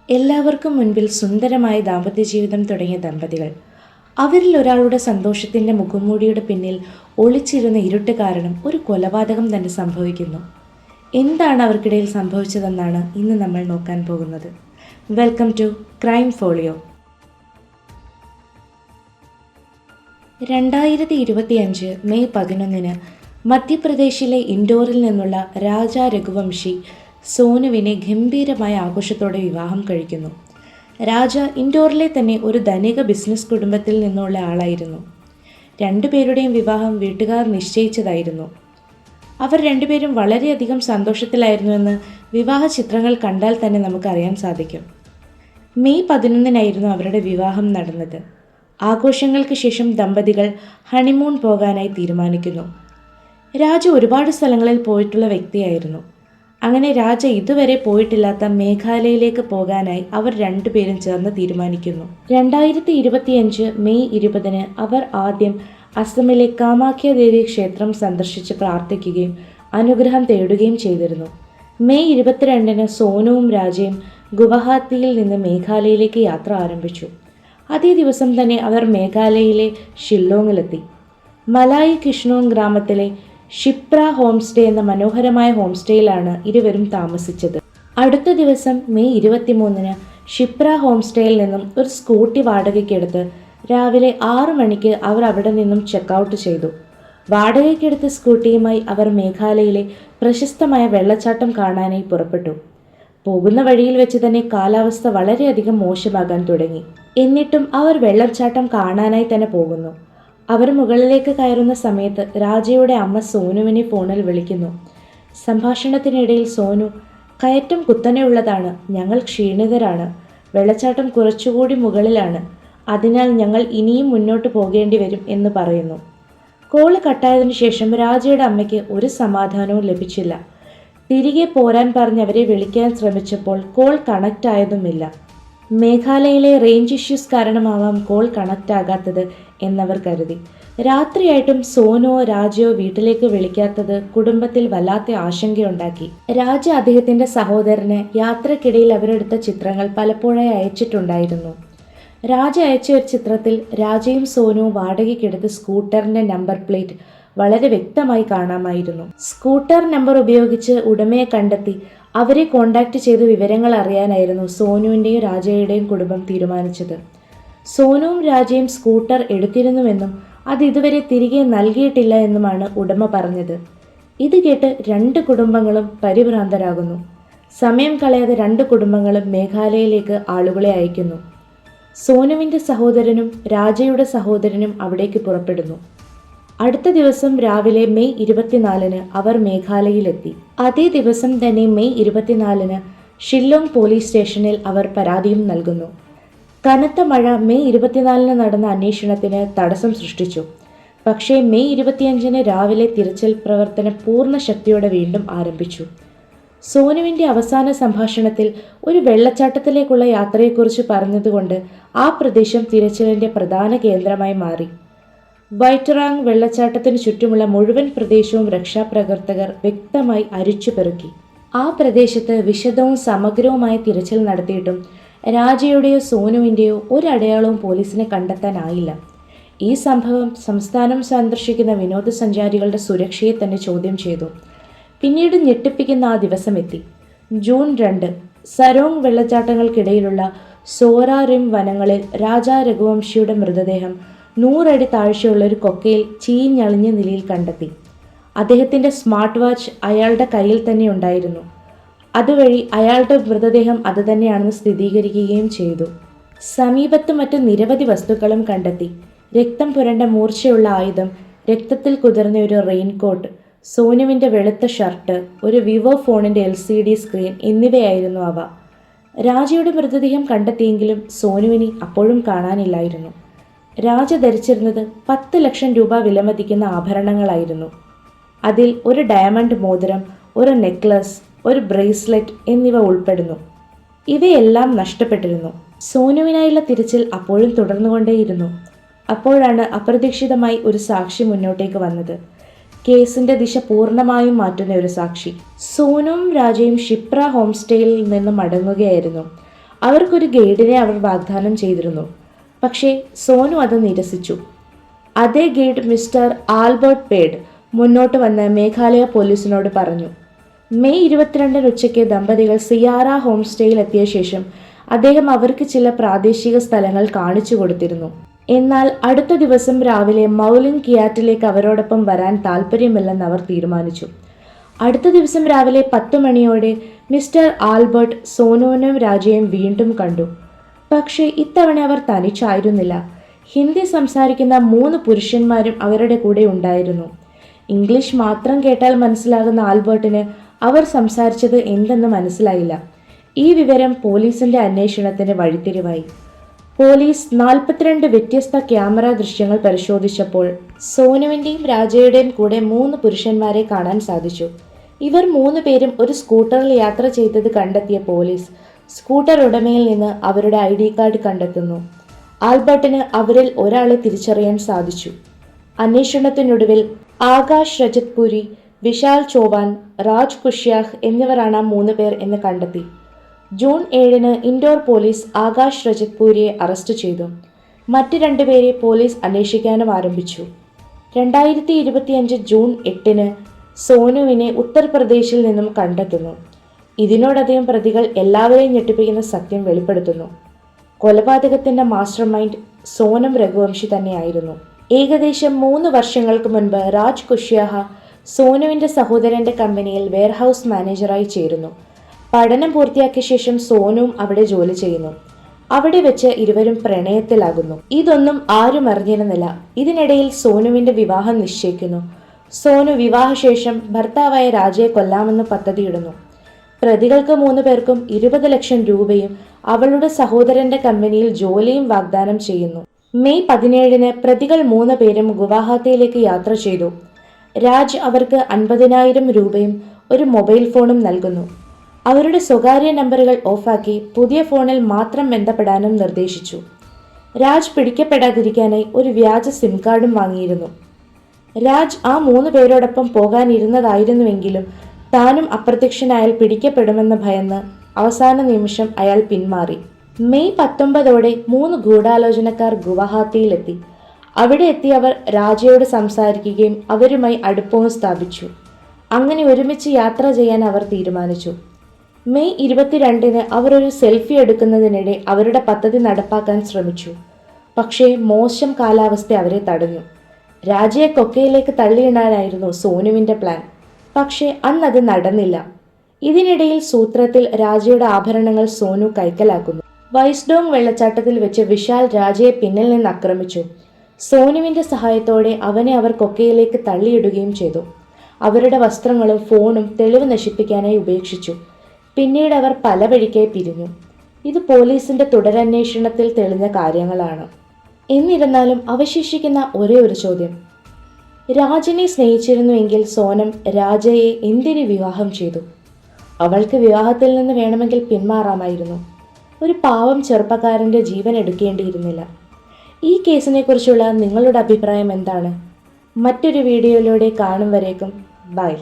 എല്ലാവർക്കും മുൻപിൽ സുന്ദരമായ ദാമ്പത്യ ജീവിതം തുടങ്ങിയ ദമ്പതികൾ. അവരിൽ ഒരാളുടെ സന്തോഷത്തിൻ്റെ മുഖംമൂടിയുടെ പിന്നിൽ ഒളിച്ചിരുന്ന ഇരുട്ട് കാരണം ഒരു കൊലപാതകം തന്നെ സംഭവിക്കുന്നു. എന്താണ് അവർക്കിടയിൽ സംഭവിച്ചതെന്നാണ് ഇന്ന് നമ്മൾ നോക്കാൻ പോകുന്നത്. Welcome to crime folio. 2025 May 11 മധ്യപ്രദേശിലെ ഇൻഡോറിൽ നിന്നുള്ള രാജ രഘുവംശി സോനുവിനെ ഗംഭീരമായ ആഘോഷത്തോടെ വിവാഹം കഴിക്കുന്നു. രാജ ഇൻഡോറിലെ തന്നെ ഒരു ധനിക ബിസിനസ് കുടുംബത്തിൽ നിന്നുള്ള ആളായിരുന്നു. രണ്ടുപേരുടെയും വിവാഹം വീട്ടുകാർ നിശ്ചയിച്ചതായിരുന്നു. അവർ രണ്ടുപേരും വളരെയധികം സന്തോഷത്തിലായിരുന്നുവെന്ന് വിവാഹ ചിത്രങ്ങൾ കണ്ടാൽ തന്നെ നമുക്കറിയാൻ സാധിക്കും. മെയ് 11 അവരുടെ വിവാഹം നടന്നത്. ആഘോഷങ്ങൾക്ക് ശേഷം ദമ്പതികൾ ഹണിമൂൺ പോകാനായി തീരുമാനിക്കുന്നു. രാജ ഒരുപാട് സ്ഥലങ്ങളിൽ പോയിട്ടുള്ള വ്യക്തിയായിരുന്നു. അങ്ങനെ രാജ ഇതുവരെ പോയിട്ടില്ലാത്ത മേഘാലയയിലേക്ക് പോകാനായി അവർ രണ്ടുപേരും ചേർന്ന് തീരുമാനിക്കുന്നു. 2025 മെയ് 20 അവർ ആദ്യം അസമിലെ കാമാഖ്യ ദേവി ക്ഷേത്രം സന്ദർശിച്ച് പ്രാർത്ഥിക്കുകയും അനുഗ്രഹം തേടുകയും ചെയ്തിരുന്നു. മെയ് 22 സോനുവും രാജയും ഗുവാഹത്തിയിൽ നിന്ന് മേഘാലയയിലേക്ക് യാത്ര ആരംഭിച്ചു. അതേ ദിവസം തന്നെ അവർ മേഘാലയയിലെ ഷില്ലോങ്ങിലെത്തി. മലായി കിഷ്ണോങ് ഗ്രാമത്തിലെ ഷിപ്ര ഹോം സ്റ്റേ എന്ന മനോഹരമായ ഹോം സ്റ്റേയിലാണ് ഇരുവരും താമസിച്ചത്. അടുത്ത ദിവസം മെയ് 23 ഷിപ്ര ഹോം സ്റ്റേയിൽ നിന്നും ഒരു സ്കൂട്ടി വാടകയ്ക്കെടുത്ത് രാവിലെ 6 മണിക്ക് അവർ അവിടെ നിന്നും ചെക്കൗട്ട് ചെയ്തു. വാടകയ്ക്കെടുത്ത സ്കൂട്ടിയുമായി അവർ മേഘാലയയിലെ പ്രശസ്തമായ വെള്ളച്ചാട്ടം കാണാനായി പുറപ്പെട്ടു. പോകുന്ന വഴിയിൽ വെച്ച് തന്നെ കാലാവസ്ഥ വളരെയധികം മോശമാകാൻ തുടങ്ങി. എന്നിട്ടും അവർ വെള്ളച്ചാട്ടം കാണാനായി തന്നെ പോകുന്നു. അവർ മുകളിലേക്ക് കയറുന്ന സമയത്ത് രാജയുടെ അമ്മ സോനുവിനെ ഫോണിൽ വിളിക്കുന്നു. സംഭാഷണത്തിനിടയിൽ സോനു, കയറ്റം കുത്തനെയുള്ളതാണ്, ഞങ്ങൾ ക്ഷീണിതരാണ്, വെള്ളച്ചാട്ടം കുറച്ചുകൂടി മുകളിലാണ്, അതിനാൽ ഞങ്ങൾ ഇനിയും മുന്നോട്ട് പോകേണ്ടി വരും എന്ന് പറയുന്നു. കോള് കട്ടായതിനു ശേഷം രാജയുടെ അമ്മയ്ക്ക് ഒരു സമാധാനവും ലഭിച്ചില്ല. തിരികെ പോരാൻ പറഞ്ഞ് അവരെ വിളിക്കാൻ ശ്രമിച്ചപ്പോൾ കോൾ കണക്റ്റ് ആയതുമില്ല. മേഘാലയയിലെ റേഞ്ച് ഇഷ്യൂസ് കാരണമാവാം കോൾ കണക്റ്റ് ആകാത്തത് എന്നവർ കരുതി. രാത്രിയായിട്ടും സോനുവോ രാജയോ വീട്ടിലേക്ക് വിളിക്കാത്തത് കുടുംബത്തിൽ വല്ലാത്ത ആശങ്കയുണ്ടാക്കി. രാജ അദ്ദേഹത്തിന്റെ സഹോദരന് യാത്രക്കിടയിൽ അവരെടുത്ത ചിത്രങ്ങൾ പലപ്പോഴായി അയച്ചിട്ടുണ്ടായിരുന്നു. രാജ അയച്ച ഒരു ചിത്രത്തിൽ രാജയും സോനുവും വാടകയ്ക്കെടുത്ത സ്കൂട്ടറിന്റെ നമ്പർ പ്ലേറ്റ് വളരെ വ്യക്തമായി കാണാമായിരുന്നു. സ്കൂട്ടർ നമ്പർ ഉപയോഗിച്ച് ഉടമയെ കണ്ടെത്തി അവരെ കോണ്ടാക്ട് ചെയ്ത് വിവരങ്ങൾ അറിയാനായിരുന്നു സോനുവിൻ്റെയും രാജയുടെയും കുടുംബം തീരുമാനിച്ചത്. സോനുവും രാജയും സ്കൂട്ടർ എടുത്തിരുന്നുവെന്നും അത് ഇതുവരെ തിരികെ നൽകിയിട്ടില്ല എന്നുമാണ് ഉടമ പറഞ്ഞത്. ഇത് കേട്ട് രണ്ട് കുടുംബങ്ങളും പരിഭ്രാന്തരാകുന്നു. സമയം കളയാതെ രണ്ട് കുടുംബങ്ങളും മേഘാലയയിലേക്ക് ആളുകളെ അയക്കുന്നു. സോനുവിൻ്റെ സഹോദരനും രാജയുടെ സഹോദരനും അവിടേക്ക് പുറപ്പെടുന്നു. അടുത്ത ദിവസം രാവിലെ മെയ് 24 അവർ മേഘാലയയിലെത്തി. അതേ ദിവസം തന്നെ മെയ് 24 ഷില്ലോങ് പോലീസ് സ്റ്റേഷനിൽ അവർ പരാതിയും നൽകുന്നു. കനത്ത മഴ മെയ് 24 നടന്ന അന്വേഷണത്തിന് തടസ്സം സൃഷ്ടിച്ചു. പക്ഷേ മെയ് 25 രാവിലെ തിരച്ചിൽ പ്രവർത്തനം പൂർണ്ണ ശക്തിയോടെ വീണ്ടും ആരംഭിച്ചു. സോനുവിൻ്റെ അവസാന സംഭാഷണത്തിൽ ഒരു വെള്ളച്ചാട്ടത്തിലേക്കുള്ള യാത്രയെക്കുറിച്ച് പറഞ്ഞതുകൊണ്ട് ആ പ്രദേശം തിരച്ചിലിൻ്റെ പ്രധാന കേന്ദ്രമായി മാറി. വൈറ്ററാങ് വെള്ളച്ചാട്ടത്തിന് ചുറ്റുമുള്ള മുഴുവൻ പ്രദേശവും രക്ഷാപ്രവർത്തകർ വ്യക്തമായി അരിച്ചുപെറുക്കി. ആ പ്രദേശത്ത് വിശദവും സമഗ്രവുമായ തിരച്ചിൽ നടത്തിയിട്ടും രാജയുടെയോ സോനുവിൻ്റെയോ ഒരടയാളവും പോലീസിനെ കണ്ടെത്താനായില്ല. ഈ സംഭവം സംസ്ഥാനം സന്ദർശിക്കുന്ന വിനോദസഞ്ചാരികളുടെ സുരക്ഷയെ തന്നെ ചോദ്യം ചെയ്തു. പിന്നീട് ഞെട്ടിപ്പിക്കുന്ന ആ ദിവസമെത്തി. ജൂൺ 2 സരോങ് വെള്ളച്ചാട്ടങ്ങൾക്കിടയിലുള്ള സോറ റിം വനങ്ങളിൽ രാജ രഘുവംശിയുടെ മൃതദേഹം 100 അടി താഴ്ചയുള്ള ഒരു കൊക്കയിൽ ചീഞ്ഞളിഞ്ഞ നിലയിൽ കണ്ടെത്തി. അദ്ദേഹത്തിൻ്റെ സ്മാർട്ട് വാച്ച് അയാളുടെ കയ്യിൽ തന്നെ ഉണ്ടായിരുന്നു. അതുവഴി അയാളുടെ മൃതദേഹം അതുതന്നെയാണെന്ന് സ്ഥിരീകരിക്കുകയും ചെയ്തു. സമീപത്ത് മറ്റ് നിരവധി വസ്തുക്കളും കണ്ടെത്തി. രക്തം പുരണ്ട മൂർച്ചയുള്ള ആയുധം, രക്തത്തിൽ കുതിർന്ന ഒരു റെയിൻകോട്ട്, സോനുവിൻ്റെ വെളുത്ത ഷർട്ട്, ഒരു വിവോ ഫോണിൻ്റെ LCD സ്ക്രീൻ എന്നിവയായിരുന്നു അവ. രാജയുടെ മൃതദേഹം കണ്ടെത്തിയെങ്കിലും സോനുവിനെ അപ്പോഴും കാണാനില്ലായിരുന്നു. രാജ ധരിച്ചിരുന്നത് 10 ലക്ഷം രൂപ വിലമതിക്കുന്ന ആഭരണങ്ങളായിരുന്നു. അതിൽ ഒരു ഡയമണ്ട് മോതിരം, ഒരു നെക്ലസ്, ഒരു ബ്രേസ്ലെറ്റ് എന്നിവ ഉൾപ്പെടുന്നു. ഇവയെല്ലാം നഷ്ടപ്പെട്ടിരുന്നു. സോനുവിനായുള്ള തിരച്ചിൽ അപ്പോഴും തുടർന്നുകൊണ്ടേയിരുന്നു. അപ്പോഴാണ് അപ്രതീക്ഷിതമായി ഒരു സാക്ഷി മുന്നോട്ടേക്ക് വന്നത്. കേസിന്റെ ദിശ പൂർണ്ണമായും മാറ്റുന്ന ഒരു സാക്ഷി. സോനുവും രാജയും ഷിപ്ര ഹോം സ്റ്റേയിൽ നിന്നും മടങ്ങുകയായിരുന്നു. അവർക്കൊരു ഗൈഡിനെ അവർ വാഗ്ദാനം ചെയ്തിരുന്നു. പക്ഷേ സോനു അത് നിരസിച്ചു. അതേ ഗൈഡ് മിസ്റ്റർ ആൽബർട്ട് പേഡ് മുന്നോട്ട് വന്ന് മേഘാലയ പോലീസിനോട് പറഞ്ഞു. മെയ് 22 ഉച്ചയ്ക്ക് ദമ്പതികൾ സിയാറ ഹോം സ്റ്റേയിൽ എത്തിയ ശേഷം അദ്ദേഹം അവർക്ക് ചില പ്രാദേശിക സ്ഥലങ്ങൾ കാണിച്ചു കൊടുത്തിരുന്നു. എന്നാൽ അടുത്ത ദിവസം രാവിലെ മൗലിൻ കിയാറ്റിലേക്ക് അവരോടൊപ്പം വരാൻ താല്പര്യമില്ലെന്ന് അവർ തീരുമാനിച്ചു. അടുത്ത ദിവസം രാവിലെ 10 മണിയോടെ മിസ്റ്റർ ആൽബർട്ട് സോനുവിനും രാജയും വീണ്ടും കണ്ടു. പക്ഷേ ഇത്തവണ അവർ തനിച്ചായിരുന്നില്ല. ഹിന്ദി സംസാരിക്കുന്ന 3 പുരുഷന്മാരും അവരുടെ കൂടെ ഉണ്ടായിരുന്നു. ഇംഗ്ലീഷ് മാത്രം കേട്ടാൽ മനസ്സിലാകുന്ന ആൽബർട്ടിന് അവർ സംസാരിച്ചത് എന്തെന്ന് മനസ്സിലായില്ല. ഈ വിവരം പോലീസിന്റെ അന്വേഷണത്തിന് വഴിത്തിരിവായി. പോലീസ് 42 വ്യത്യസ്ത ക്യാമറ ദൃശ്യങ്ങൾ പരിശോധിച്ചപ്പോൾ സോനുവിൻ്റെയും രാജയുടെയും കൂടെ 3 പുരുഷന്മാരെ കാണാൻ സാധിച്ചു. ഇവർ 3 പേരും ഒരു സ്കൂട്ടറിൽ യാത്ര ചെയ്തത് കണ്ടെത്തിയ പോലീസ് സ്കൂട്ടർ ഉടമയിൽ നിന്ന് അവരുടെ ID കാർഡ് കണ്ടെത്തുന്നു. ആൽബർട്ടിന് അവരിൽ ഒരാളെ തിരിച്ചറിയാൻ സാധിച്ചു. അന്വേഷണത്തിനൊടുവിൽ ആകാശ് രജത് പുരി, വിശാൽ ചോവാൻ, രാജ് കുഷ്യാഹ് എന്നിവരാണ് 3 പേർ എന്ന് കണ്ടെത്തി. ജൂൺ 7 ഇൻഡോർ പോലീസ് ആകാശ് രജത് പുരിയെ അറസ്റ്റ് ചെയ്തു. മറ്റ് 2 പേരെ പോലീസ് അന്വേഷിക്കാനും ആരംഭിച്ചു. 2025 ജൂൺ 8 സോനുവിനെ ഉത്തർപ്രദേശിൽ നിന്നും കണ്ടെത്തുന്നു. ഇതിനോടധികം പ്രതികൾ എല്ലാവരെയും ഞെട്ടിപ്പിക്കുന്ന സത്യം വെളിപ്പെടുത്തുന്നു. കൊലപാതകത്തിന്റെ മാസ്റ്റർ മൈൻഡ് സോനം രഘുവംശി തന്നെയായിരുന്നു. ഏകദേശം 3 വർഷങ്ങൾക്ക് മുൻപ് രാജ് കുഷ്യാഹ സോനുവിന്റെ സഹോദരന്റെ കമ്പനിയിൽ വെയർഹൌസ് മാനേജറായി ചേരുന്നു. പഠനം പൂർത്തിയാക്കിയ ശേഷം സോനുവും അവിടെ ജോലി ചെയ്യുന്നു. അവിടെ വെച്ച് ഇരുവരും പ്രണയത്തിലാകുന്നു. ഇതൊന്നും ആരും അറിഞ്ഞിരുന്നില്ല. ഇതിനിടയിൽ സോനുവിന്റെ വിവാഹം നിശ്ചയിക്കുന്നു. സോനു വിവാഹശേഷം ഭർത്താവായ രാജയെ കൊല്ലാമെന്ന് പദ്ധതിയിടുന്നു. പ്രതികൾക്ക് 3 പേർക്കും 20 ലക്ഷം രൂപയും അവളുടെ സഹോദരന്റെ കമ്പനിയിൽ ജോലിയും വാഗ്ദാനം ചെയ്യുന്നു. മെയ് 17 പ്രതികൾ 3 പേരും ഗുവാഹത്തിയിലേക്ക് യാത്ര ചെയ്തു. രാജ് അവർക്ക് 50,000 രൂപയും ഒരു മൊബൈൽ ഫോണും നൽകുന്നു. അവരുടെ സ്വകാര്യ നമ്പറുകൾ ഓഫാക്കി പുതിയ ഫോണിൽ മാത്രം ബന്ധപ്പെടാനും നിർദ്ദേശിച്ചു. രാജ് പിടിക്കപ്പെടാതിരിക്കാനായി ഒരു വ്യാജ സിം കാർഡും വാങ്ങിയിരുന്നു. രാജ് ആ 3 പേരോടൊപ്പം പോകാനിരുന്നതായിരുന്നുവെങ്കിലും താനും അപ്രത്യക്ഷനായാൽ പിടിക്കപ്പെടുമെന്ന് ഭയന്ന് അവസാന നിമിഷം അയാൾ പിന്മാറി. മെയ് 19 3 ഗൂഢാലോചനക്കാർ ഗുവാഹത്തിയിലെത്തി. അവിടെ എത്തിയവർ രാജയോട് സംസാരിക്കുകയും അവരുമായി അടുപ്പവും സ്ഥാപിച്ചു. അങ്ങനെ ഒരുമിച്ച് യാത്ര ചെയ്യാൻ അവർ തീരുമാനിച്ചു. മെയ് 22 അവർ ഒരു സെൽഫി എടുക്കുന്നതിനിടെ അവരുടെ പദ്ധതി നടപ്പാക്കാൻ ശ്രമിച്ചു. പക്ഷേ മോശം കാലാവസ്ഥ അവരെ തടഞ്ഞു. രാജയെ കൊക്കയിലേക്ക് തള്ളിയിടാനായിരുന്നു സോനുവിന്റെ പ്ലാൻ. പക്ഷേ അന്നത് നടന്നില്ല. ഇതിനിടയിൽ സൂത്രത്തിൽ രാജയുടെ ആഭരണങ്ങൾ സോനു കൈക്കലാക്കുന്നു. വൈസ്ഡോങ് വെള്ളച്ചാട്ടത്തിൽ വെച്ച് വിശാൽ രാജയെ പിന്നിൽ നിന്ന് ആക്രമിച്ചു. സോനുവിന്റെ സഹായത്തോടെ അവനെ അവർ കൊക്കയിലേക്ക് തള്ളിയിടുകയും ചെയ്തു. അവരുടെ വസ്ത്രങ്ങളും ഫോണും തെളിവ് നശിപ്പിക്കാനായി ഉപേക്ഷിച്ചു. പിന്നീട് അവർ പല വഴിക്കായി പിരിഞ്ഞു. ഇത് പോലീസിന്റെ തുടരന്വേഷണത്തിൽ തെളിഞ്ഞ കാര്യങ്ങളാണ്. എന്നിരുന്നാലും അവശേഷിക്കുന്ന ഒരേ ഒരു ചോദ്യം, രാജനെ സ്നേഹിച്ചിരുന്നുവെങ്കിൽ സോനം രാജയെ എന്തിന് വിവാഹം ചെയ്തു? അവൾക്ക് വിവാഹത്തിൽ നിന്ന് വേണമെങ്കിൽ പിന്മാറാമായിരുന്നു. ഒരു പാവം ചെറുപ്പക്കാരൻ്റെ ജീവൻ എടുക്കേണ്ടിയിരുന്നില്ല. ഈ കേസിനെക്കുറിച്ചുള്ള നിങ്ങളുടെ അഭിപ്രായം എന്താണ്? മറ്റൊരു വീഡിയോയിലൂടെ കാണും വരേക്കും ബൈ.